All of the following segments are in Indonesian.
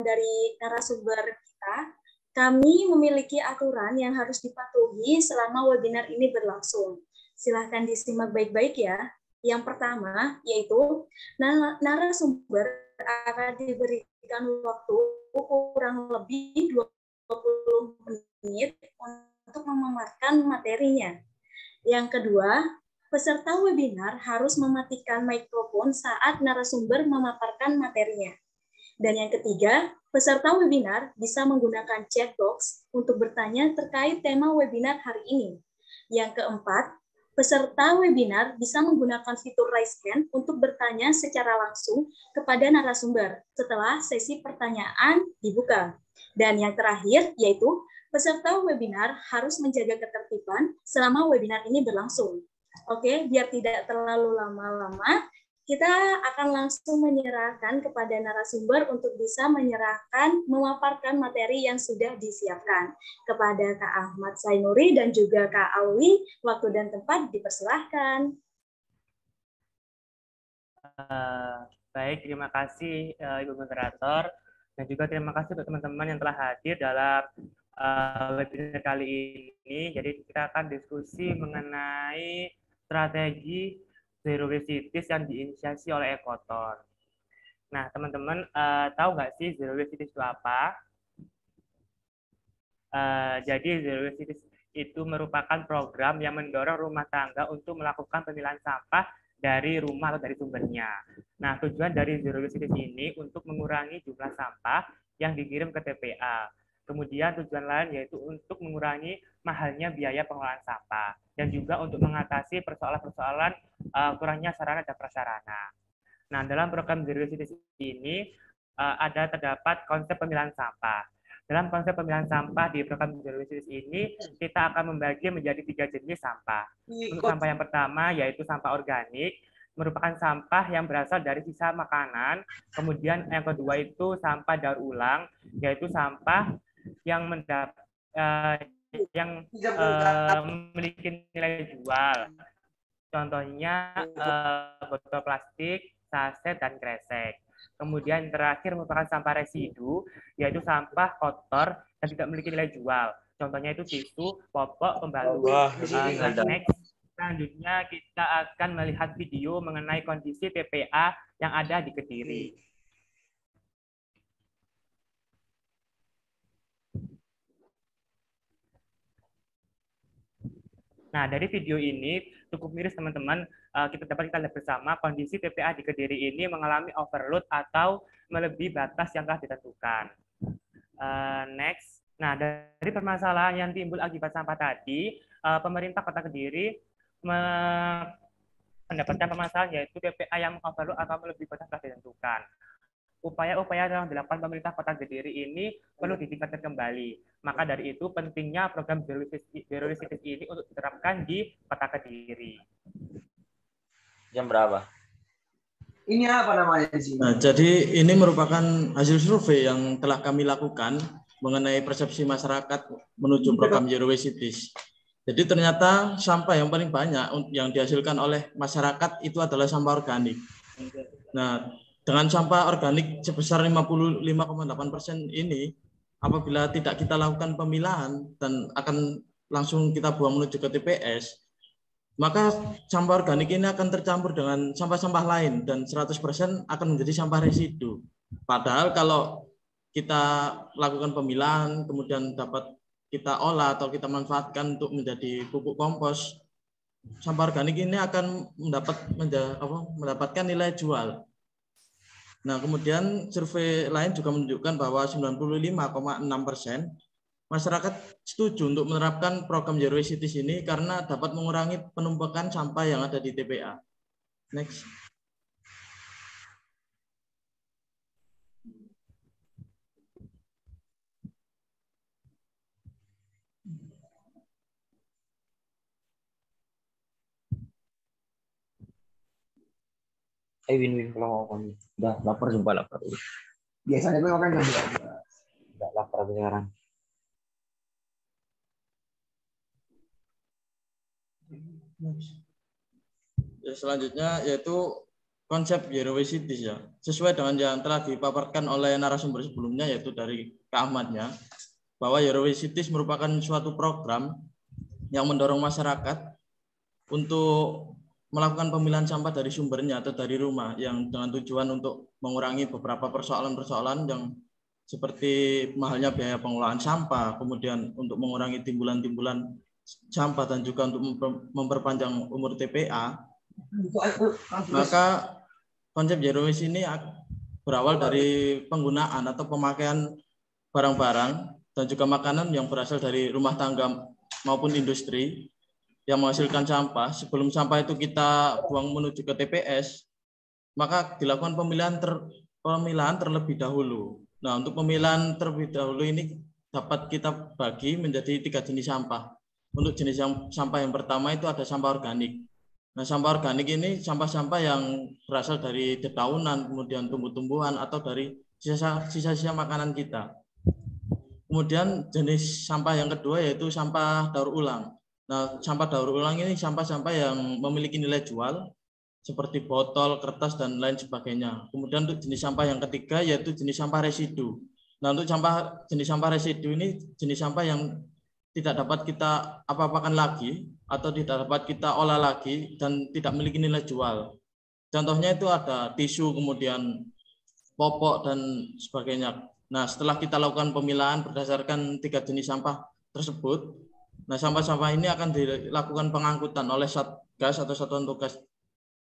dari narasumber kita, kami memiliki aturan yang harus dipatuhi selama webinar ini berlangsung. Silahkan disimak baik-baik ya. Yang pertama, yaitu narasumber akan diberikan waktu kurang lebih 20 menit untuk memaparkan materinya. Yang kedua, peserta webinar harus mematikan mikrofon saat narasumber memaparkan materinya. Dan yang ketiga, peserta webinar bisa menggunakan chat box untuk bertanya terkait tema webinar hari ini. Yang keempat, peserta webinar bisa menggunakan fitur raise hand untuk bertanya secara langsung kepada narasumber setelah sesi pertanyaan dibuka. Dan yang terakhir, yaitu peserta webinar harus menjaga ketertiban selama webinar ini berlangsung. Oke, biar tidak terlalu lama-lama, kita akan langsung menyerahkan kepada narasumber untuk bisa memaparkan materi yang sudah disiapkan. Kepada Kak Ahmad Zainuri dan juga Kak Alwi, waktu dan tempat dipersilahkan. Baik, terima kasih Ibu Moderator, dan juga terima kasih untuk teman-teman yang telah hadir dalam webinar kali ini. Jadi kita akan diskusi mengenai strategi Zero Waste Cities yang diinisiasi oleh Ekoton. Nah, teman-teman tahu nggak sih Zero Waste Cities itu apa? Jadi Zero Waste Cities itu merupakan program yang mendorong rumah tangga untuk melakukan pemilahan sampah dari rumah atau dari sumbernya. Nah, tujuan dari Zero Waste Cities ini untuk mengurangi jumlah sampah yang dikirim ke TPA. Kemudian tujuan lain yaitu untuk mengurangi mahalnya biaya pengelolaan sampah dan juga untuk mengatasi persoalan-persoalan kurangnya sarana dan prasarana. Nah, dalam program Zero Waste Cities ini terdapat konsep pemilahan sampah. Dalam konsep pemilahan sampah di program Zero Waste Cities ini, kita akan membagi menjadi 3 jenis sampah. Untuk sampah yang pertama yaitu sampah organik, merupakan sampah yang berasal dari sisa makanan. Kemudian yang kedua itu sampah daur ulang, yaitu sampah yang memiliki nilai jual. Contohnya botol plastik, saset, dan kresek. Kemudian terakhir merupakan sampah residu, yaitu sampah kotor dan tidak memiliki nilai jual. Contohnya itu tisu, popok, pembalut. Next, selanjutnya kita akan melihat video mengenai kondisi TPA yang ada di Kediri. Nah, dari video ini cukup miris teman-teman, kita lihat bersama kondisi TPA di Kediri ini mengalami overload atau melebihi batas yang telah ditentukan. Next. Nah, dari permasalahan yang timbul akibat sampah tadi, pemerintah Kota Kediri mendapatkan permasalahan yaitu TPA yang overload atau melebihi batas telah ditentukan. Upaya-upaya yang dilakukan pemerintah Kota Kediri ini perlu ditingkatkan kembali. Maka dari itu pentingnya program Zero Waste Cities ini untuk diterapkan di Kota Kediri. Jam berapa? Ini apa namanya di sini? Nah, jadi ini merupakan hasil survei yang telah kami lakukan mengenai persepsi masyarakat menuju program Zero Waste Cities. Jadi ternyata sampah yang paling banyak yang dihasilkan oleh masyarakat itu adalah sampah organik. Nah, dengan sampah organik sebesar 55,8% ini, apabila tidak kita lakukan pemilahan dan akan langsung kita buang menuju ke TPS, maka sampah organik ini akan tercampur dengan sampah-sampah lain dan 100% akan menjadi sampah residu. Padahal kalau kita lakukan pemilahan, kemudian dapat kita olah atau kita manfaatkan untuk menjadi pupuk kompos, sampah organik ini akan mendapatkan nilai jual. Nah, kemudian survei lain juga menunjukkan bahwa 95,6% masyarakat setuju untuk menerapkan program Zero Waste Cities ini karena dapat mengurangi penumpukan sampah yang ada di TPA. Next. Win kalau udah lapar jumpa lapar. Biasanya gue makan jam 12. Udah lapar sekarang. Ya, selanjutnya yaitu konsep zero waste cities ya, sesuai dengan yang telah dipaparkan oleh narasumber sebelumnya, yaitu dari Kak Ahmadnya, bahwa zero waste cities merupakan suatu program yang mendorong masyarakat untuk melakukan pemilihan sampah dari sumbernya atau dari rumah, yang dengan tujuan untuk mengurangi beberapa persoalan-persoalan yang seperti mahalnya biaya pengelolaan sampah, kemudian untuk mengurangi timbulan-timbulan sampah, dan juga untuk memperpanjang umur TPA. Maka konsep zero waste ini berawal dari penggunaan atau pemakaian barang-barang dan juga makanan yang berasal dari rumah tangga maupun industri yang menghasilkan sampah. Sebelum sampah itu kita buang menuju ke TPS, maka dilakukan pemilahan terlebih dahulu. Nah, untuk pemilahan terlebih dahulu ini dapat kita bagi menjadi 3 jenis sampah. Untuk jenis sampah yang pertama itu ada sampah organik. Nah, sampah organik ini sampah-sampah yang berasal dari dedaunan, kemudian tumbuh-tumbuhan, atau dari sisa-sisa makanan kita. Kemudian jenis sampah yang kedua yaitu sampah daur ulang. Nah, sampah daur ulang ini sampah-sampah yang memiliki nilai jual seperti botol, kertas, dan lain sebagainya. Kemudian untuk jenis sampah yang ketiga yaitu jenis sampah residu. Nah, untuk jenis sampah residu ini jenis sampah yang tidak dapat kita apa-apakan lagi atau tidak dapat kita olah lagi dan tidak memiliki nilai jual. Contohnya itu ada tisu, kemudian popok, dan sebagainya. Nah, setelah kita lakukan pemilahan berdasarkan 3 jenis sampah tersebut, nah sampah-sampah ini akan dilakukan pengangkutan oleh Satgas atau satuan tugas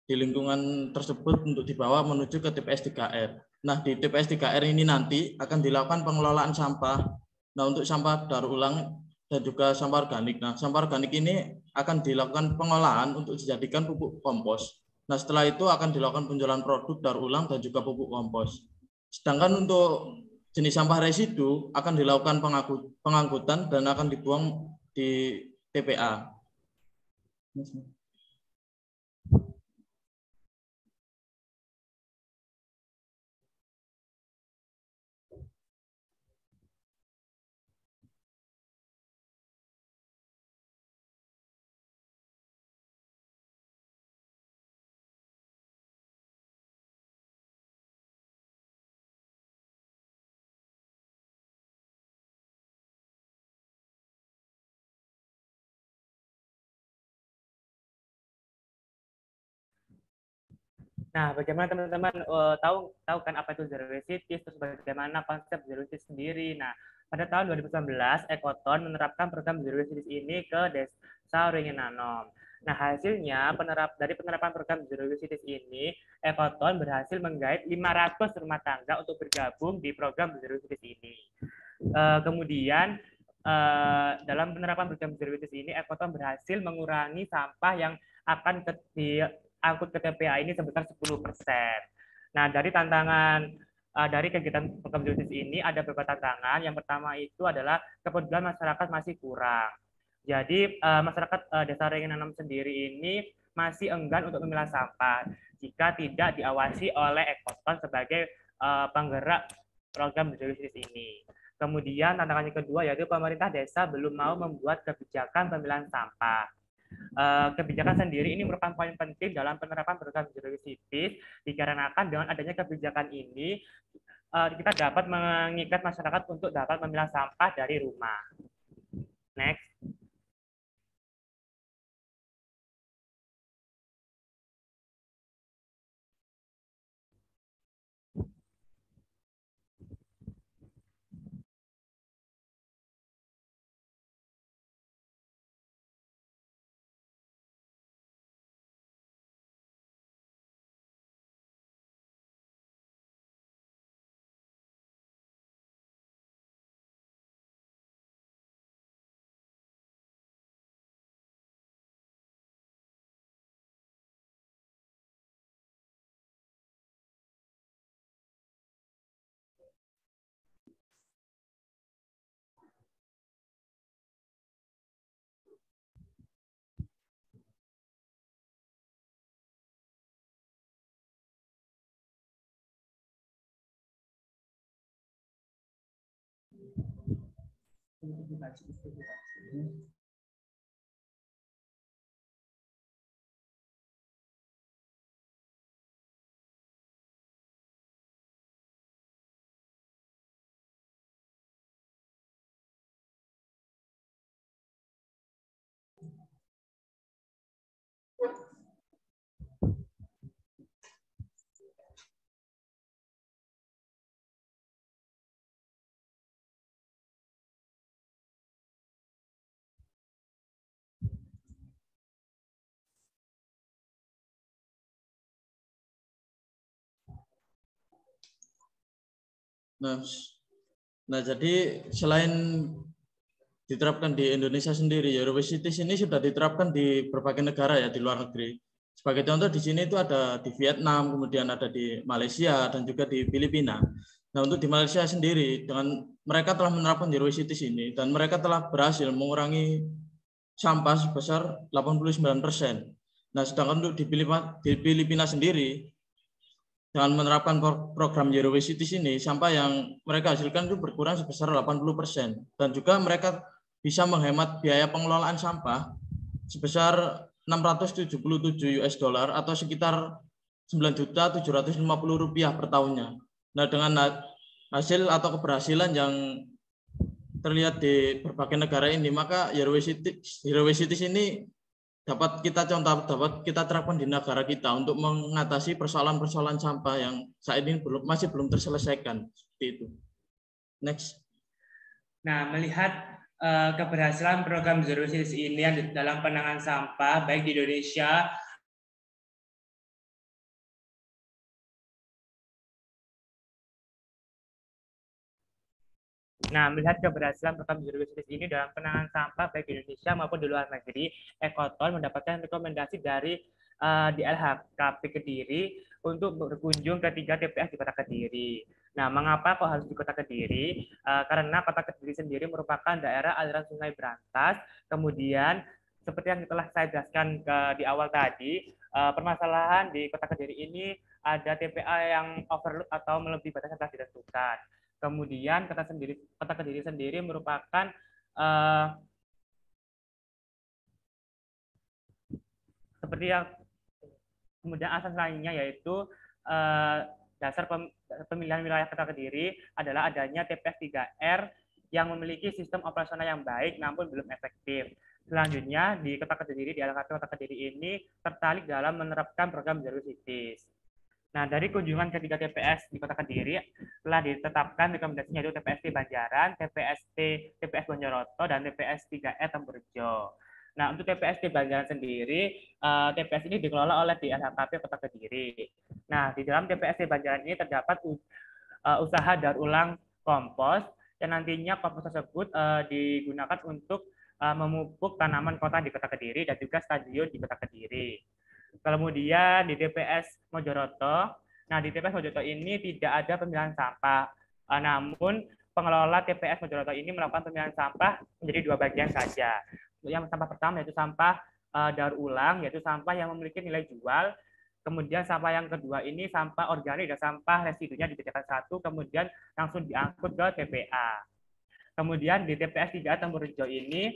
di lingkungan tersebut untuk dibawa menuju ke TPS 3R. Nah, di TPS 3R ini nanti akan dilakukan pengelolaan sampah. Nah, untuk sampah daur ulang dan juga sampah organik. Nah, sampah organik ini akan dilakukan pengolahan untuk dijadikan pupuk kompos. Nah, setelah itu akan dilakukan penjualan produk daur ulang dan juga pupuk kompos. Sedangkan untuk jenis sampah residu akan dilakukan pengangkutan dan akan dibuang di TPA. Nah, bagaimana teman-teman tahu kan apa itu zero waste cities, terus bagaimana konsep zero waste sendiri. Nah, pada tahun 2019, Ekoton menerapkan program zero waste cities ini ke Desa Ringinanom. Nah, hasilnya dari penerapan program zero waste cities ini, Ekoton berhasil menggait 500 rumah tangga untuk bergabung di program zero waste cities ini. Kemudian dalam penerapan program zero waste ini, Ekoton berhasil mengurangi sampah yang akan angkut ke TPA ini sebesar 10%. Nah, dari tantangan dari kegiatan program zero waste ini ada beberapa tantangan. Yang pertama itu adalah kepedulian masyarakat masih kurang. Jadi masyarakat Desa Ringinanom sendiri ini masih enggan untuk memilah sampah jika tidak diawasi oleh Ekoton sebagai penggerak program zero waste ini. Kemudian tantangan yang kedua yaitu pemerintah desa belum mau membuat kebijakan pemilahan sampah. Kebijakan sendiri ini merupakan poin penting dalam penerapan program zero waste cities, dikarenakan dengan adanya kebijakan ini kita dapat mengikat masyarakat untuk dapat memilah sampah dari rumah. Next. Nah, jadi selain diterapkan di Indonesia sendiri, Eurocities ini sudah diterapkan di berbagai negara ya di luar negeri. Sebagai contoh di sini itu ada di Vietnam, kemudian ada di Malaysia dan juga di Filipina. Nah, untuk di Malaysia sendiri, dengan mereka telah menerapkan Eurocities ini dan mereka telah berhasil mengurangi sampah sebesar 89%. Nah, sedangkan untuk di Filipina sendiri, dengan menerapkan program Eurocities ini, sampah yang mereka hasilkan itu berkurang sebesar 80%. Dan juga mereka bisa menghemat biaya pengelolaan sampah sebesar $677 atau sekitar Rp9.750.000 per tahunnya. Nah, dengan hasil atau keberhasilan yang terlihat di berbagai negara ini, maka Eurocities ini dapat kita terapkan di negara kita untuk mengatasi persoalan-persoalan sampah yang saat ini masih belum terselesaikan. Seperti itu. Next. Nah, melihat keberhasilan program Eurocities ini yang dalam penanganan sampah baik di Indonesia melihat keberhasilan program Eurocities ini dalam penanganan sampah baik di Indonesia maupun di luar negeri, Ekoton mendapatkan rekomendasi dari di LHKP Kediri untuk berkunjung ke 3 TPS di Kota Kediri. Nah, mengapa kok harus di Kota Kediri? Karena Kota Kediri sendiri merupakan daerah aliran Sungai Brantas. Kemudian, seperti yang telah saya jelaskan di awal tadi, permasalahan di Kota Kediri ini ada TPA yang overload atau melebihi batas yang telah ditentukan. Kemudian Kota Kediri sendiri merupakan seperti yang kemudian asas lainnya yaitu dasar pemilihan wilayah Kota Kediri adalah adanya TPS 3R yang memiliki sistem operasional yang baik namun belum efektif. Selanjutnya di Kota Kediri, di LHKP Kota Kediri ini tertarik dalam menerapkan program Eurocities. Nah, dari kunjungan ke 3 TPS di Kota Kediri telah ditetapkan rekomendasinya yaitu TPS Banjaran, TPS Bonjoroto, dan TPS 3R Tempurjo. Nah, untuk TPS Banjaran sendiri, TPS ini dikelola oleh di LHKP Kota Kediri. Nah, di dalam TPS Banjaran ini terdapat usaha daur ulang kompos yang nantinya kompos tersebut digunakan untuk memupuk tanaman kota di Kota Kediri dan juga stadion di Kota Kediri. Kemudian di TPS Mojoroto, nah di TPS Mojoroto ini tidak ada pemilihan sampah, namun pengelola TPS Mojoroto ini melakukan pemilihan sampah menjadi 2 bagian saja. Yang sampah pertama yaitu sampah daur ulang, yaitu sampah yang memiliki nilai jual. Kemudian sampah yang kedua ini sampah organik dan sampah residunya dijadikan satu, kemudian langsung diangkut ke TPA. Kemudian di TPS 3 Tempurjo ini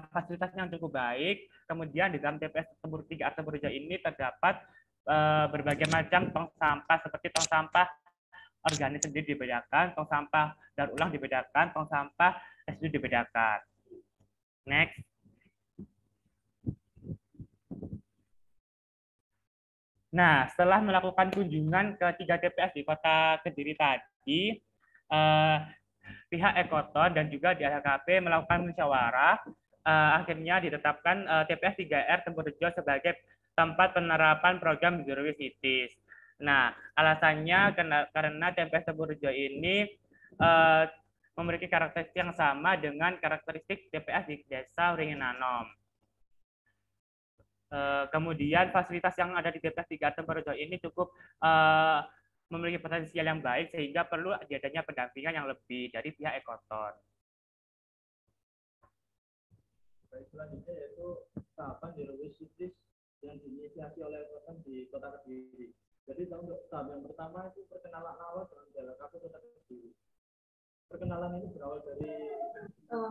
fasilitasnya yang cukup baik. Kemudian di dalam TPS 3 Tempurjo ini terdapat berbagai macam tong sampah seperti tong sampah organik sendiri dibedakan, tong sampah daur ulang dibedakan, tong sampah residu dibedakan. Next. Nah, setelah melakukan kunjungan ke 3 TPS di Kota Kediri tadi, pihak Ekoton dan juga di LHKP melakukan musyawarah, akhirnya ditetapkan TPS 3R Tempurjo sebagai tempat penerapan program Eurocities. Nah, alasannya karena TPS Tempurjo ini memiliki karakteristik yang sama dengan karakteristik TPS di Desa Wringinanom. Kemudian fasilitas yang ada di TPS 3 Tempurjo ini cukup memiliki potensial yang baik sehingga perlu adanya pendampingan yang lebih dari pihak Ekoton. Baik, selanjutnya yaitu tahapan Eurocities yang diinisiasi oleh Ekoton di Kota Kediri. Jadi untuk tahap yang pertama itu perkenalan awal dengan LHKP Kota Kediri. Perkenalan ini berawal dari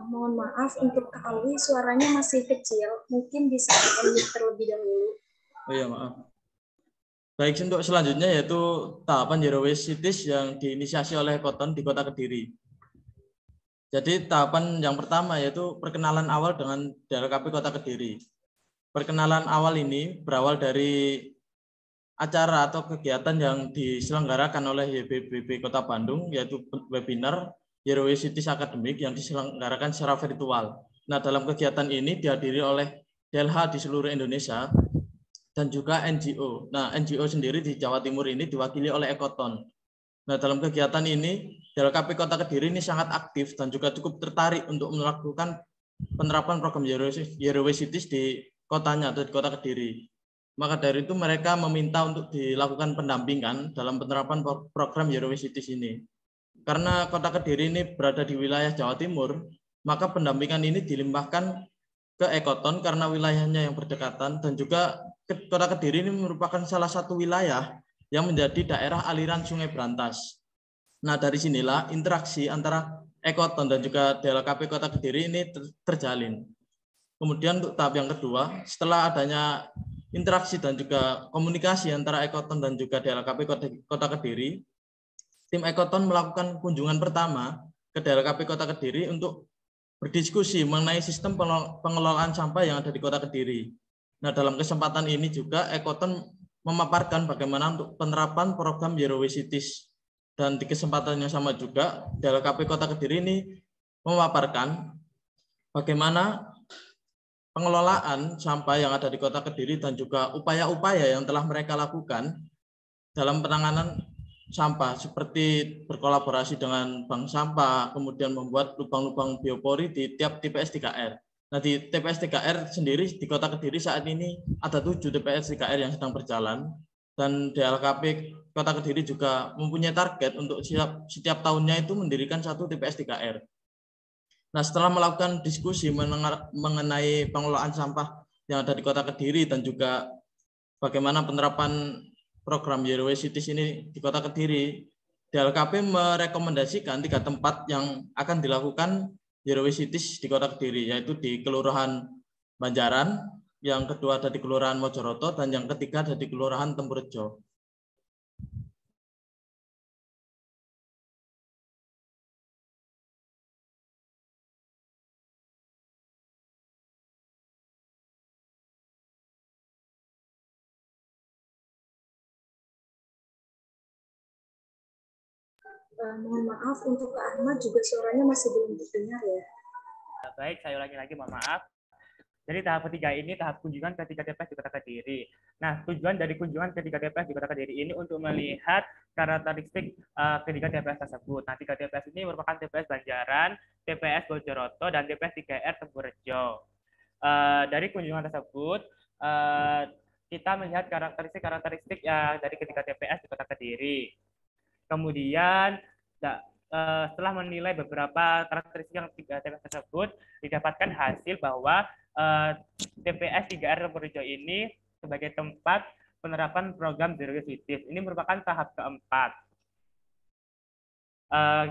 mohon maaf untuk Kak Alwi, suaranya masih kecil. Mungkin bisa di terlebih dahulu. Oh iya, maaf. Baik, untuk selanjutnya yaitu tahapan Eurocities yang diinisiasi oleh Ekoton di Kota Kediri. Jadi tahapan yang pertama yaitu perkenalan awal dengan LHKP Kota Kediri. Perkenalan awal ini berawal dari acara atau kegiatan yang diselenggarakan oleh YBBP Kota Bandung, yaitu webinar Eurocities Akademik yang diselenggarakan secara virtual. Nah, dalam kegiatan ini dihadiri oleh DLH di seluruh Indonesia dan juga NGO. Nah, NGO sendiri di Jawa Timur ini diwakili oleh Ekoton. Nah, dalam kegiatan ini, DLKP Kota Kediri ini sangat aktif dan juga cukup tertarik untuk melakukan penerapan program Zero Waste Cities di kotanya atau di Kota Kediri. Maka dari itu mereka meminta untuk dilakukan pendampingan dalam penerapan program Zero Waste Cities ini. Karena Kota Kediri ini berada di wilayah Jawa Timur, maka pendampingan ini dilimpahkan ke Ekoton karena wilayahnya yang berdekatan, dan juga Kota Kediri ini merupakan salah satu wilayah yang menjadi daerah aliran Sungai Brantas. Nah, dari sinilah interaksi antara Ekoton dan juga DLKP Kota Kediri ini terjalin. Kemudian untuk tahap yang kedua, setelah adanya interaksi dan juga komunikasi antara Ekoton dan juga DLKP Kota Kediri, tim Ekoton melakukan kunjungan pertama ke DLKP Kota Kediri untuk berdiskusi mengenai sistem pengelolaan sampah yang ada di Kota Kediri. Nah, dalam kesempatan ini juga Ekoton memaparkan bagaimana untuk penerapan program Zero Waste Cities. Dan di kesempatan yang sama juga, DLKP Kota Kediri ini memaparkan bagaimana pengelolaan sampah yang ada di Kota Kediri dan juga upaya-upaya yang telah mereka lakukan dalam penanganan sampah, seperti berkolaborasi dengan bank sampah, kemudian membuat lubang-lubang biopori di tiap TPS 3R. Nah, di TPS 3R sendiri di Kota Kediri saat ini ada 7 TPS 3R yang sedang berjalan, dan DLKP Kota Kediri juga mempunyai target untuk setiap tahunnya itu mendirikan 1 TPS 3R. Nah, setelah melakukan diskusi mengenai pengelolaan sampah yang ada di Kota Kediri dan juga bagaimana penerapan program Zero Waste Cities ini di Kota Kediri, DLKP merekomendasikan 3 tempat yang akan dilakukan Zero Waste Cities di Kota Kediri, yaitu di Kelurahan Banjaran, yang kedua ada di Kelurahan Mojoroto, dan yang ketiga ada di Kelurahan Tempurjo. Mohon maaf, untuk Kak Ahmad juga suaranya masih belum terdengar ya. Baik, saya ulangi lagi, mohon maaf. Jadi tahap ketiga ini tahap kunjungan ke 3 TPS di Kota Kediri. Nah, tujuan dari kunjungan ke 3 TPS di Kota Kediri ini untuk melihat karakteristik ketiga TPS tersebut. Nah, 3 TPS ini merupakan TPS Banjaran, TPS Mojoroto, dan TPS 3R Tempurjo. Dari kunjungan tersebut, kita melihat karakteristik dari ketiga TPS di Kota Kediri. Kemudian setelah menilai beberapa karakteristik yang 3 TPS tersebut, didapatkan hasil bahwa TPS 3R Tempurjo ini sebagai tempat penerapan program Zero Waste Cities. Ini merupakan tahap keempat.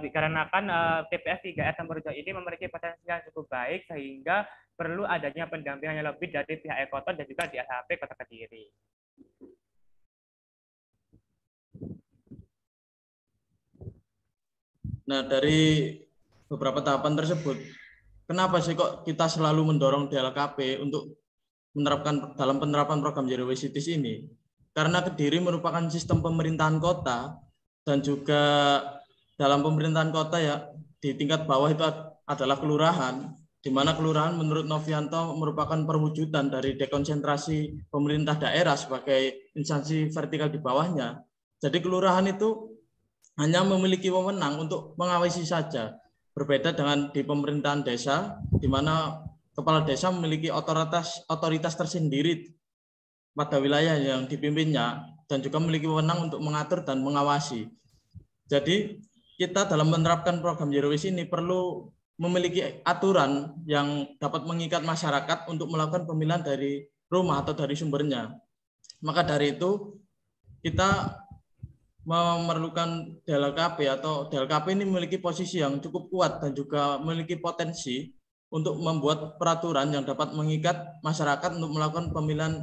Dikarenakan TPS 3R Tempurjo ini memiliki potensi yang cukup baik, sehingga perlu adanya pendampingan yang lebih dari pihak Ekoton dan juga DLKP Kota Kediri. Nah, dari beberapa tahapan tersebut, kenapa sih kok kita selalu mendorong DLKP untuk menerapkan dalam penerapan program Zero Waste Cities ini? Karena Kediri merupakan sistem pemerintahan kota, dan juga dalam pemerintahan kota ya di tingkat bawah itu adalah kelurahan, di mana kelurahan menurut Novianto merupakan perwujudan dari dekonsentrasi pemerintah daerah sebagai instansi vertikal di bawahnya. Jadi kelurahan itu hanya memiliki wewenang untuk mengawasi saja. Berbeda dengan di pemerintahan desa, di mana kepala desa memiliki otoritas tersendiri pada wilayah yang dipimpinnya, dan juga memiliki wewenang untuk mengatur dan mengawasi. Jadi kita dalam menerapkan program Zero Waste ini perlu memiliki aturan yang dapat mengikat masyarakat untuk melakukan pemilihan dari rumah atau dari sumbernya. Maka dari itu kita memerlukan DLKP, atau DLKP ini memiliki posisi yang cukup kuat dan juga memiliki potensi untuk membuat peraturan yang dapat mengikat masyarakat untuk melakukan pemilihan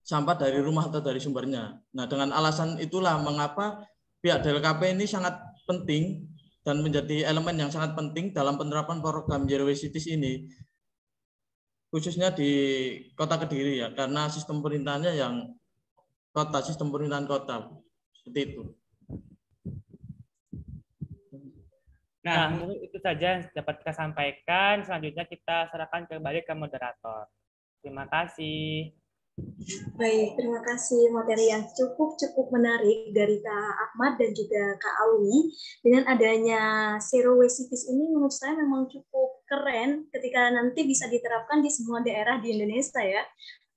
sampah dari rumah atau dari sumbernya. Nah, dengan alasan itulah mengapa pihak DLKP ini sangat penting dan menjadi elemen yang sangat penting dalam penerapan program Zero Waste Cities ini, khususnya di Kota Kediri ya, karena sistem pemerintahannya yang sistem pemerintahan kota. Seperti itu. Nah, itu saja yang dapat kita sampaikan. Selanjutnya kita serahkan kembali ke moderator. Terima kasih. Baik, terima kasih materi yang cukup menarik dari Kak Ahmad dan juga Kak Alwi. Dengan adanya zero waste cities ini menurut saya memang cukup keren ketika nanti bisa diterapkan di semua daerah di Indonesia ya.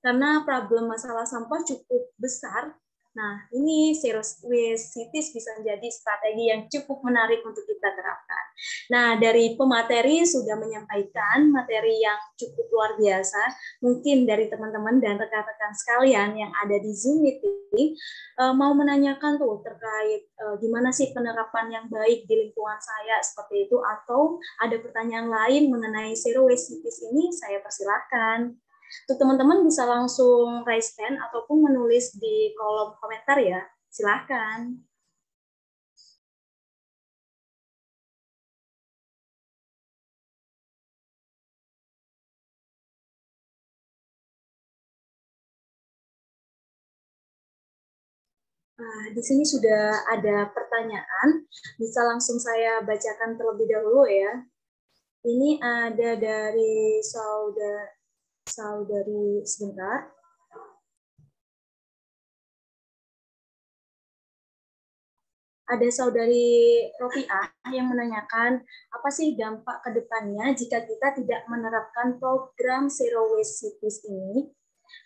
Karena problem masalah sampah cukup besar. Nah, ini zero waste cities bisa menjadi strategi yang cukup menarik untuk kita terapkan. Nah, dari pemateri sudah menyampaikan materi yang cukup luar biasa. Mungkin dari teman-teman dan rekan-rekan sekalian yang ada di Zoom meeting mau menanyakan tuh terkait gimana sih penerapan yang baik di lingkungan saya seperti itu, atau ada pertanyaan lain mengenai zero waste cities ini, saya persilahkan. Untuk teman-teman bisa langsung raise hand ataupun menulis di kolom komentar ya. Silahkan. Nah, di sini sudah ada pertanyaan, bisa langsung saya bacakan terlebih dahulu ya. Ini ada dari saudari sebentar. Ada saudari Rofiah yang menanyakan apa sih dampak ke depannya jika kita tidak menerapkan program Zero Waste Cities ini.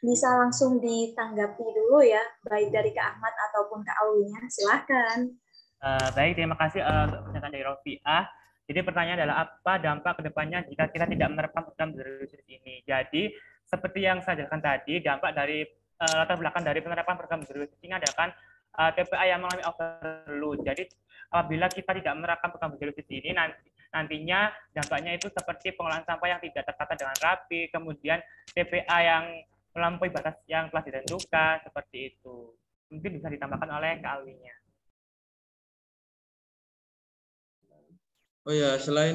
Bisa langsung ditanggapi dulu ya, baik dari Kak Ahmad ataupun Kak Aulinya. Silahkan. Baik, terima kasih untuk pernyataan dari Rofiah. Jadi pertanyaan adalah apa dampak ke depannya jika kita tidak menerapkan program Zero Waste ini. Jadi seperti yang saya jelaskan tadi, dampak dari latar belakang dari penerapan program Zero Waste ini adalah TPA yang mengalami overload. Jadi apabila kita tidak menerapkan program Zero Waste ini, nantinya dampaknya itu seperti pengolahan sampah yang tidak tertata dengan rapi, kemudian TPA yang melampaui batas yang telah ditentukan, seperti itu. Mungkin bisa ditambahkan oleh Kak Alwinya. Oh ya, selain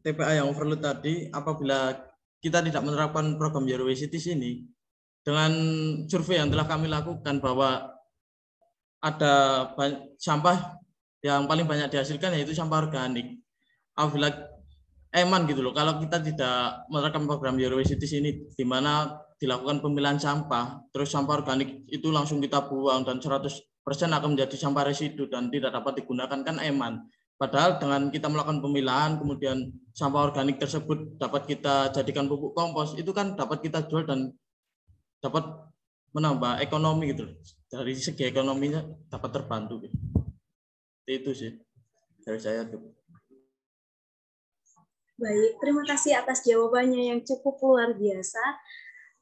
TPA yang overload tadi, apabila kita tidak menerapkan program Zero Waste Cities ini, dengan survei yang telah kami lakukan bahwa ada sampah yang paling banyak dihasilkan yaitu sampah organik. Apabila gitu loh, kalau kita tidak menerapkan program Zero Waste Cities ini, di mana dilakukan pemilahan sampah, terus sampah organik itu langsung kita buang dan 100% akan menjadi sampah residu dan tidak dapat digunakan, kan eman. Padahal dengan kita melakukan pemilahan, kemudian sampah organik tersebut dapat kita jadikan pupuk kompos, itu kan dapat kita jual dan dapat menambah ekonomi gitu. Dari segi ekonominya dapat terbantu. Gitu. Itu sih dari saya tuh. Baik, terima kasih atas jawabannya yang cukup luar biasa.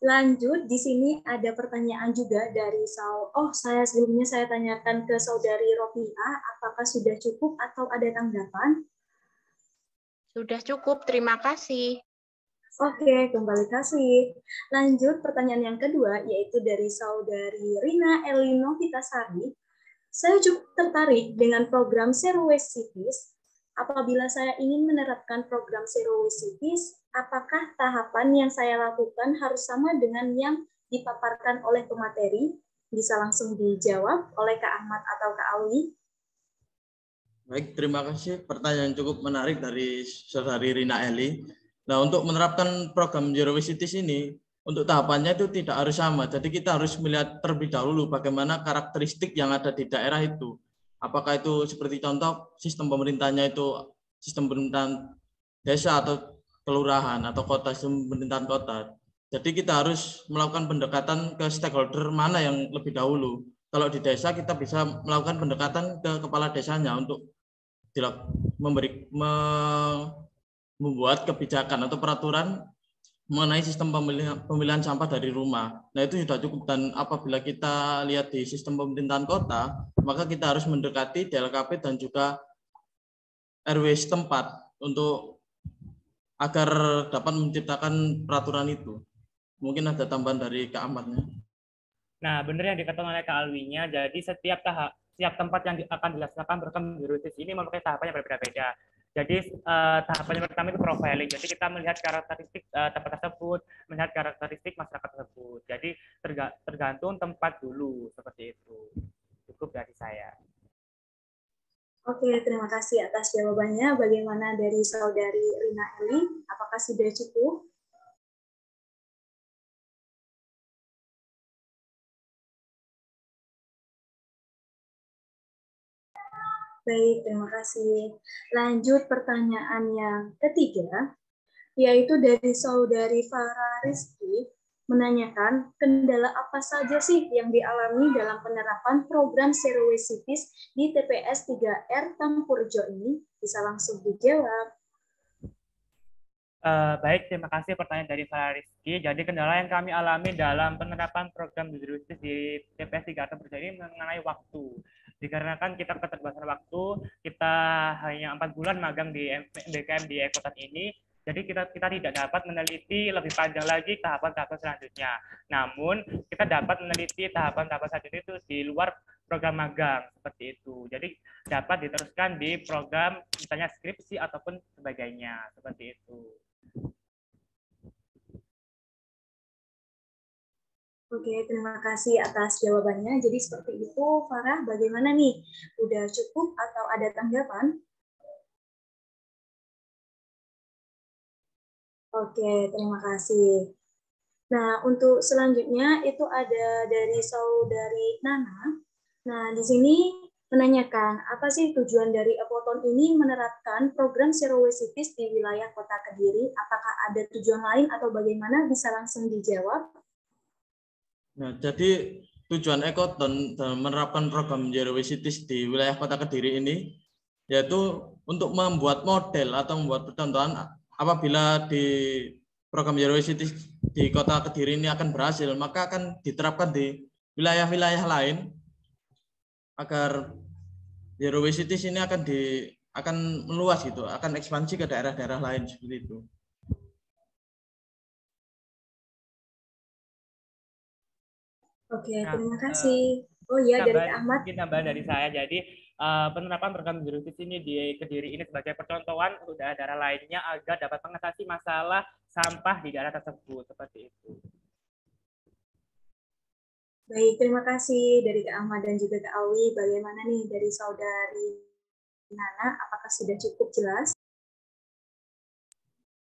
Lanjut, di sini ada pertanyaan juga dari saya sebelumnya saya tanyakan ke saudari Rofiah, apakah sudah cukup atau ada tanggapan? Sudah cukup, terima kasih. Oke, kembali kasih. Lanjut, pertanyaan yang kedua, yaitu dari saudari Rina Elino Vitasari. Saya cukup tertarik dengan program Zero Waste Cities. Apabila saya ingin menerapkan program Zero Waste Cities, apakah tahapan yang saya lakukan harus sama dengan yang dipaparkan oleh pemateri? Bisa langsung dijawab oleh Kak Ahmad atau Kak Alwi. Baik, terima kasih. Pertanyaan cukup menarik dari saudari Rina Eli. Nah, untuk menerapkan program Zero Waste Cities ini, untuk tahapannya itu tidak harus sama. Jadi kita harus melihat terlebih dahulu bagaimana karakteristik yang ada di daerah itu. Apakah itu seperti contoh sistem pemerintahnya itu sistem pemerintahan desa atau kelurahan atau kota, sistem pemerintahan kota. Jadi kita harus melakukan pendekatan ke stakeholder mana yang lebih dahulu. Kalau di desa kita bisa melakukan pendekatan ke kepala desanya untuk membuat kebijakan atau peraturan mengenai sistem pemilihan sampah dari rumah. Nah, itu sudah cukup. Dan apabila kita lihat di sistem pemerintahan kota, maka kita harus mendekati DLKP dan juga RW setempat untuk agar dapat menciptakan peraturan itu. Mungkin ada tambahan dari Kak Ahmadnya. Nah, benar yang dikatakan oleh Kak Alwinya, jadi setiap tempat yang akan dilaksanakan program Zero Waste ini memiliki tahapan yang berbeda-beda. Jadi tahapan yang pertama itu profiling. Jadi kita melihat karakteristik tempat tersebut, melihat karakteristik masyarakat tersebut. Jadi tergantung tempat dulu, seperti itu. Cukup dari saya. Oke, terima kasih atas jawabannya. Bagaimana dari saudari Rina Eli? Apakah sudah cukup? Baik, terima kasih. Lanjut pertanyaan yang ketiga, yaitu dari saudari Farah Rizky, menanyakan kendala apa saja sih yang dialami dalam penerapan program Zero Waste Cities di TPS 3R Tampurjo ini? Bisa langsung dijawab. Baik, terima kasih pertanyaan dari Farah Rizky. Jadi kendala yang kami alami dalam penerapan program Zero Waste di TPS 3R Tampurjo ini mengenai waktu. Dikarenakan kita keterbatasan waktu, kita hanya 4 bulan magang di BKM di Ekotan ini, jadi kita tidak dapat meneliti lebih panjang lagi tahapan-tahapan selanjutnya. Namun kita dapat meneliti tahapan-tahapan selanjutnya itu di luar program magang seperti itu. Jadi dapat diteruskan di program misalnya skripsi ataupun sebagainya seperti itu. Oke, terima kasih atas jawabannya. Jadi seperti itu, Farah, bagaimana nih? Udah cukup atau ada tanggapan? Oke, terima kasih. Nah, untuk selanjutnya itu ada dari saudari Nana. Nah, di sini menanyakan, apa sih tujuan dari Ekoton ini menerapkan program Zero Waste Cities di wilayah Kota Kediri? Apakah ada tujuan lain atau bagaimana? Bisa langsung dijawab. Nah, jadi tujuan Ekoton dalam menerapkan program Zero Waste Cities di wilayah Kota Kediri ini yaitu untuk membuat model atau membuat percontohan apabila di program Zero Waste Cities di Kota Kediri ini akan berhasil, maka akan diterapkan di wilayah-wilayah lain agar Zero Waste Cities ini akan meluas gitu, akan ekspansi ke daerah-daerah lain seperti itu. Oke, terima kasih. Oh iya, dari Kak Ahmad. Mungkin tambahan dari saya. Jadi penerapan program Zero Waste ini di Kediri ini sebagai percontohan untuk daerah-daerah lainnya agar dapat mengatasi masalah sampah di daerah tersebut seperti itu. Baik, terima kasih dari Kak Ahmad dan juga Kak Awi. Bagaimana nih dari saudari Nana? Apakah sudah cukup jelas?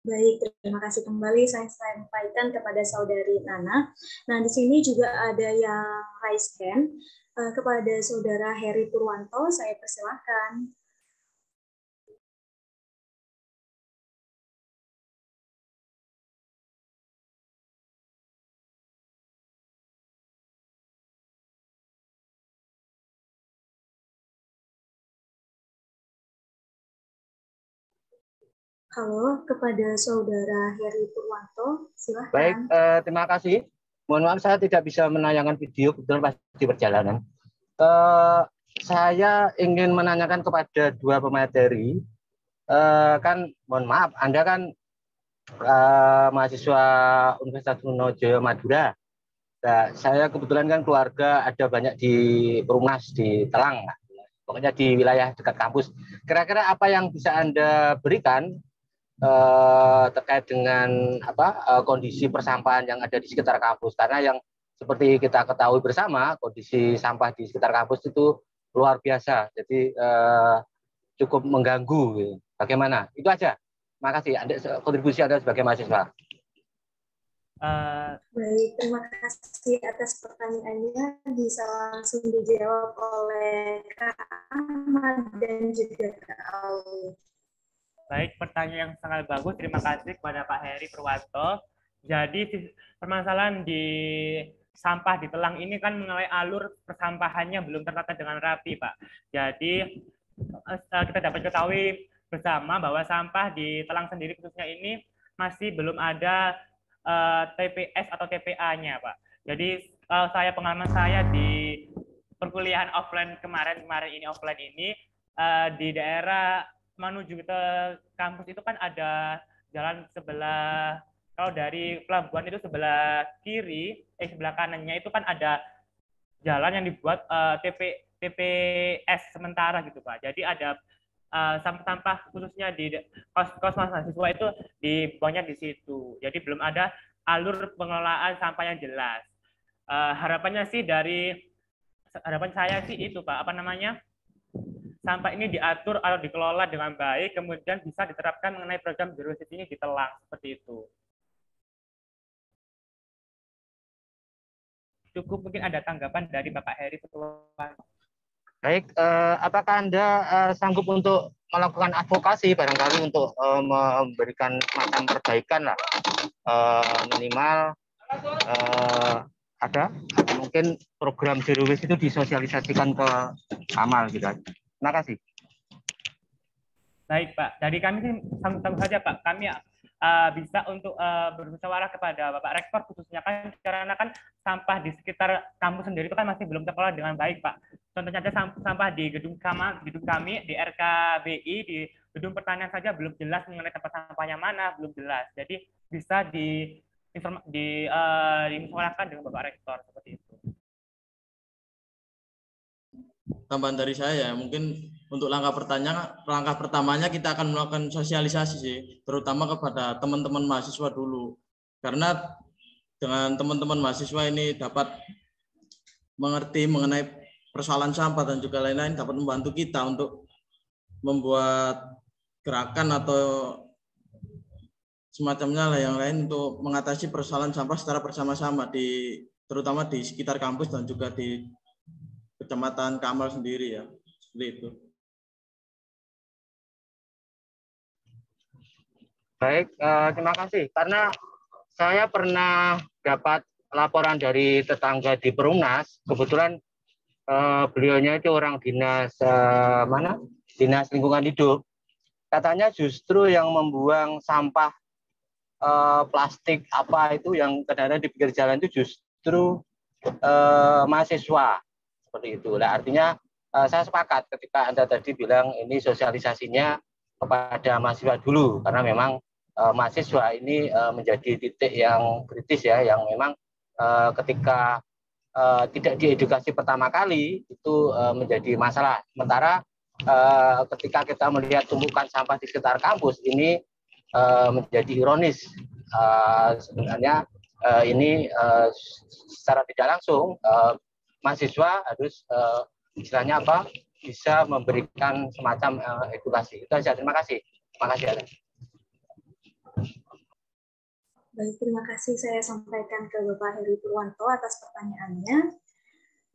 Baik, terima kasih kembali saya sampaikan kepada saudari Nana. Nah, di sini juga ada yang raise hand kepada saudara Heri Purwanto. Saya persilahkan. Halo, kepada saudara Heri Purwanto, silahkan. Baik, terima kasih. Mohon maaf saya tidak bisa menayangkan video, kebetulan masih di perjalanan. Saya ingin menanyakan kepada dua pemateri, kan mohon maaf, Anda kan mahasiswa Universitas Trunojoyo Madura. Nah, saya kebetulan kan keluarga ada banyak di Perumnas di Telang, pokoknya di wilayah dekat kampus. Kira-kira apa yang bisa Anda berikan terkait dengan kondisi persampahan yang ada di sekitar kampus, karena yang seperti kita ketahui bersama kondisi sampah di sekitar kampus itu luar biasa, jadi cukup mengganggu gitu. Bagaimana? Itu aja. Makasih kontribusi Anda sebagai mahasiswa. Baik, terima kasih atas pertanyaannya. Bisa langsung dijawab oleh Kak Ahmad dan juga Kak Awi. Baik, pertanyaan yang sangat bagus. Terima kasih kepada Pak Heri Purwanto. Jadi permasalahan di sampah di Telang ini kan mengenai alur persampahannya belum tertata dengan rapi, Pak. Jadi kita dapat ketahui bersama bahwa sampah di Telang sendiri khususnya ini masih belum ada TPS atau TPA-nya, Pak. Jadi pengalaman saya di perkuliahan offline kemarin ini offline ini di daerah menuju ke kampus itu kan ada jalan sebelah, kalau dari pelabuhan itu sebelah kiri, sebelah kanannya itu kan ada jalan yang dibuat TPS sementara gitu Pak. Jadi ada sampah-sampah khususnya di kos mahasiswa itu dibuangnya di situ. Jadi belum ada alur pengelolaan sampah yang jelas. Harapan saya sih itu Pak, sampah ini diatur atau dikelola dengan baik, kemudian bisa diterapkan mengenai program Zero Waste ini di Telang, seperti itu. Cukup mungkin ada tanggapan dari Bapak Heri Purwanto. Baik, apakah Anda sanggup untuk melakukan advokasi barangkali untuk memberikan semacam perbaikan lah, minimal ada mungkin program zero waste itu disosialisasikan ke amal gitu. Terima kasih. Baik Pak, dari kami sih sanggup-sanggup saja Pak. Kami bisa untuk bermusyawarah kepada Bapak Rektor khususnya, kan karena kan sampah di sekitar kampus sendiri itu kan masih belum terkelola dengan baik Pak. Contohnya aja sampah di gedung kami di RKBI, di gedung pertanian saja belum jelas mengenai tempat sampahnya mana, belum jelas. Jadi bisa dimusyawarahkan dengan Bapak Rektor seperti itu. Tambahan dari saya, mungkin untuk langkah pertamanya kita akan melakukan sosialisasi sih, terutama kepada teman-teman mahasiswa dulu. Karena dengan teman-teman mahasiswa ini dapat mengerti mengenai persoalan sampah dan juga lain-lain, dapat membantu kita untuk membuat gerakan atau semacamnya lah yang lain untuk mengatasi persoalan sampah secara bersama-sama, terutama di sekitar kampus dan juga di Kecamatan Kamal sendiri ya, seperti itu. Baik, terima kasih. Karena saya pernah dapat laporan dari tetangga di Perumnas, kebetulan beliaunya itu orang dinas Dinas Lingkungan Hidup. Katanya justru yang membuang sampah plastik apa itu yang kadang-kadang di pinggir jalan itu justru mahasiswa. Seperti itu. Nah, artinya saya sepakat ketika Anda tadi bilang ini sosialisasinya kepada mahasiswa dulu, karena memang mahasiswa ini menjadi titik yang kritis ya, yang memang ketika tidak diedukasi pertama kali itu menjadi masalah. Sementara ketika kita melihat tumpukan sampah di sekitar kampus ini menjadi ironis. Sebenarnya ini secara tidak langsung mahasiswa harus istilahnya apa, bisa memberikan semacam edukasi. Itu saja. Terima kasih. Terima kasih. Baik, terima kasih saya sampaikan ke Bapak Heri Purwanto atas pertanyaannya.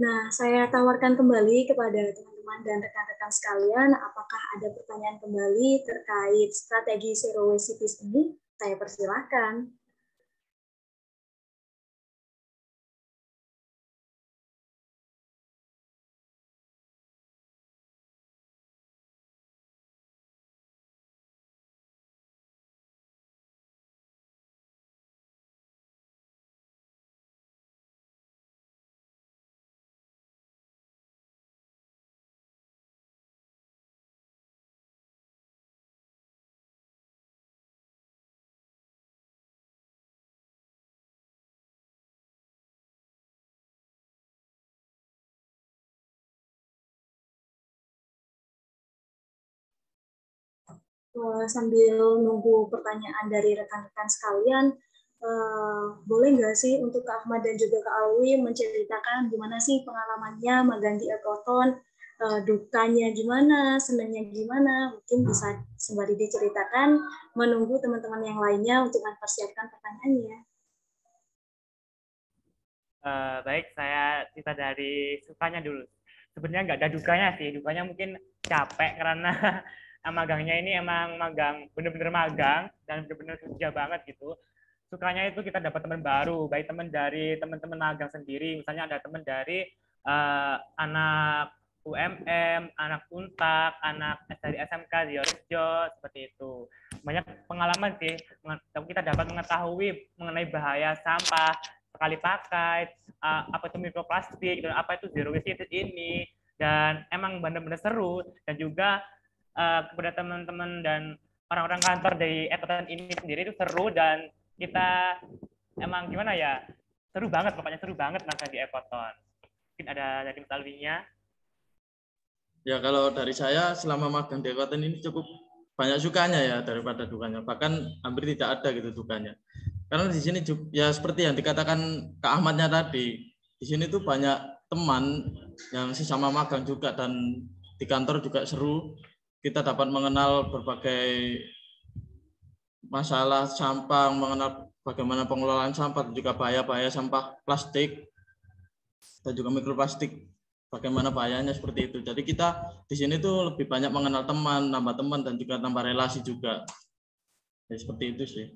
Nah, saya tawarkan kembali kepada teman-teman dan rekan-rekan sekalian, apakah ada pertanyaan kembali terkait strategi Zero Waste Cities ini? Saya persilahkan. Sambil nunggu pertanyaan dari rekan-rekan sekalian, boleh nggak sih untuk Kak Ahmad dan juga Kak Alwi menceritakan gimana sih pengalamannya magang di Ekoton, dukanya gimana, senangnya gimana, mungkin bisa sembari diceritakan, menunggu teman-teman yang lainnya untuk mempersiapkan pertanyaannya. Baik, saya cerita dari sukanya dulu. Sebenarnya nggak ada dukanya sih, dukanya mungkin capek karena magangnya ini emang magang, bener-bener magang dan bener-bener kerja banget gitu. Sukanya itu kita dapat teman baru, baik teman dari teman-teman magang sendiri, misalnya ada teman dari anak UMM, anak Untak, anak dari SMK di Yorejo, seperti itu. Banyak pengalaman sih, kita dapat mengetahui mengenai bahaya sampah sekali pakai, apa itu mikroplastik, dan apa itu zero waste ini, dan emang benar-benar seru, dan juga kepada teman-teman dan orang-orang kantor dari Ekoton ini sendiri itu seru, dan kita emang gimana ya, seru banget, pokoknya seru banget magang di Ekoton. Mungkin ada dari Mas Alwinya. Ya, kalau dari saya selama magang di Ekoton ini cukup banyak sukanya ya daripada dukanya, bahkan hampir tidak ada gitu dukanya. Karena di sini ya seperti yang dikatakan Kak Ahmadnya tadi, di sini tuh banyak teman yang sesama magang juga, dan di kantor juga seru. Kita dapat mengenal berbagai masalah sampah, mengenal bagaimana pengelolaan sampah, dan juga bahaya-bahaya sampah plastik dan juga mikroplastik. bagaimana bahayanya seperti itu. Jadi kita di sini tuh lebih banyak mengenal teman, nambah teman dan juga nambah relasi juga. Ya, seperti itu sih.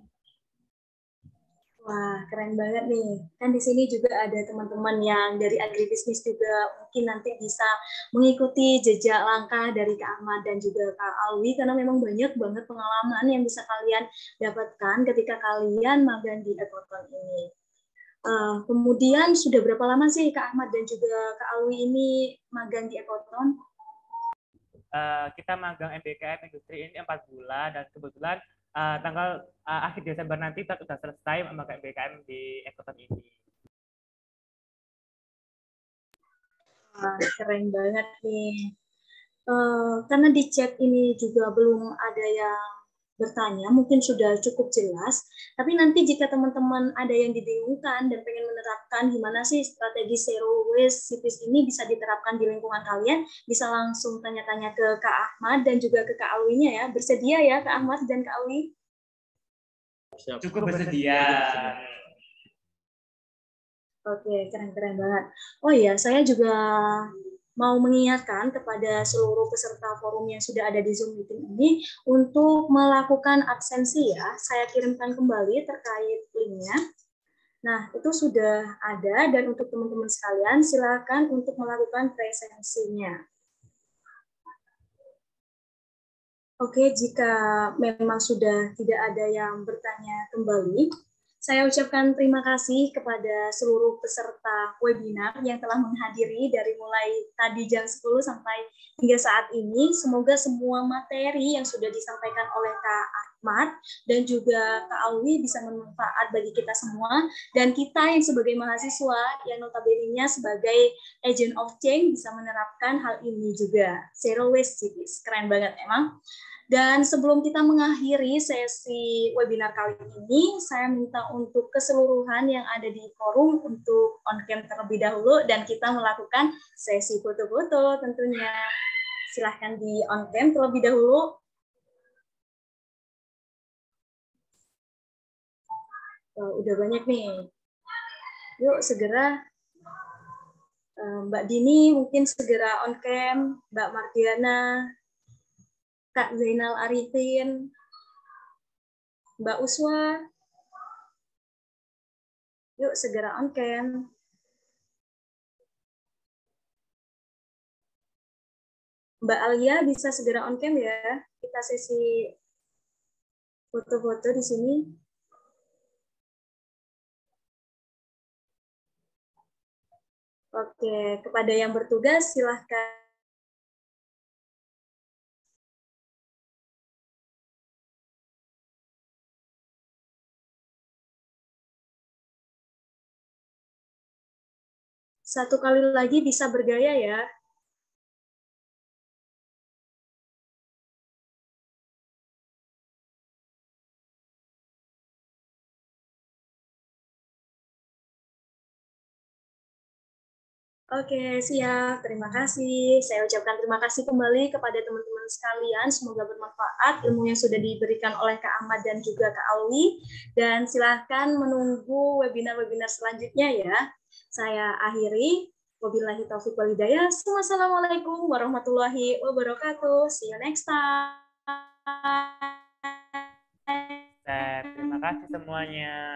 Wah, keren banget nih. Kan di sini juga ada teman-teman yang dari agribisnis juga mungkin nanti bisa mengikuti jejak langkah dari Kak Ahmad dan juga Kak Alwi, karena memang banyak banget pengalaman yang bisa kalian dapatkan ketika kalian magang di Ekoton ini. Kemudian sudah berapa lama sih Kak Ahmad dan juga Kak Alwi ini magang di Ekoton? Kita magang MBKM Industri ini 4 bulan, dan kebetulan tanggal akhir Desember nanti kita sudah selesai memakai MBKM di Ekoton ini. Keren banget nih. Karena di chat ini juga belum ada yang bertanya, mungkin sudah cukup jelas. Tapi nanti jika teman-teman ada yang dibingungkan dan pengen menerapkan gimana sih strategi zero waste cities ini bisa diterapkan di lingkungan kalian, bisa langsung tanya-tanya ke Kak Ahmad dan juga ke Kak Alwinya ya. Bersedia ya Kak Ahmad dan Kak Alwi? Cukup bersedia. Oke, keren-keren banget. Oh iya, saya juga mau mengingatkan kepada seluruh peserta forum yang sudah ada di Zoom meeting ini untuk melakukan absensi ya. Saya kirimkan kembali terkait linknya. Nah, itu sudah ada, dan untuk teman-teman sekalian silakan untuk melakukan presensinya. Oke, jika memang sudah tidak ada yang bertanya kembali, saya ucapkan terima kasih kepada seluruh peserta webinar yang telah menghadiri dari mulai tadi jam 10 sampai hingga saat ini. Semoga semua materi yang sudah disampaikan oleh Kak Ahmad dan juga Kak Alwi bisa bermanfaat bagi kita semua, dan kita yang sebagai mahasiswa yang notabene-nya sebagai agent of change bisa menerapkan hal ini juga. Zero waste cities, keren banget emang. Dan sebelum kita mengakhiri sesi webinar kali ini, saya minta untuk keseluruhan yang ada di forum untuk on-cam terlebih dahulu, dan kita melakukan sesi foto-foto tentunya. Silahkan di on-cam terlebih dahulu. Udah banyak nih. Yuk segera. Mbak Dini mungkin segera on-cam, Mbak Mardiana, Kak Zainal Arifin, Mbak Uswa, yuk segera on cam. Mbak Alia bisa segera on cam ya. Kita sesi foto-foto di sini. Oke, kepada yang bertugas silahkan. Satu kali lagi bisa bergaya ya. Oke, siap. Terima kasih. Saya ucapkan terima kasih kembali kepada teman-teman sekalian. Semoga bermanfaat ilmu yang sudah diberikan oleh Kak Ahmad dan juga Kak Alwi. Dan silahkan menunggu webinar-webinar selanjutnya ya. Saya akhiri. Wabillahi taufiq wal hidayah. Wassalamualaikum warahmatullahi wabarakatuh. See you next time. Terima kasih semuanya.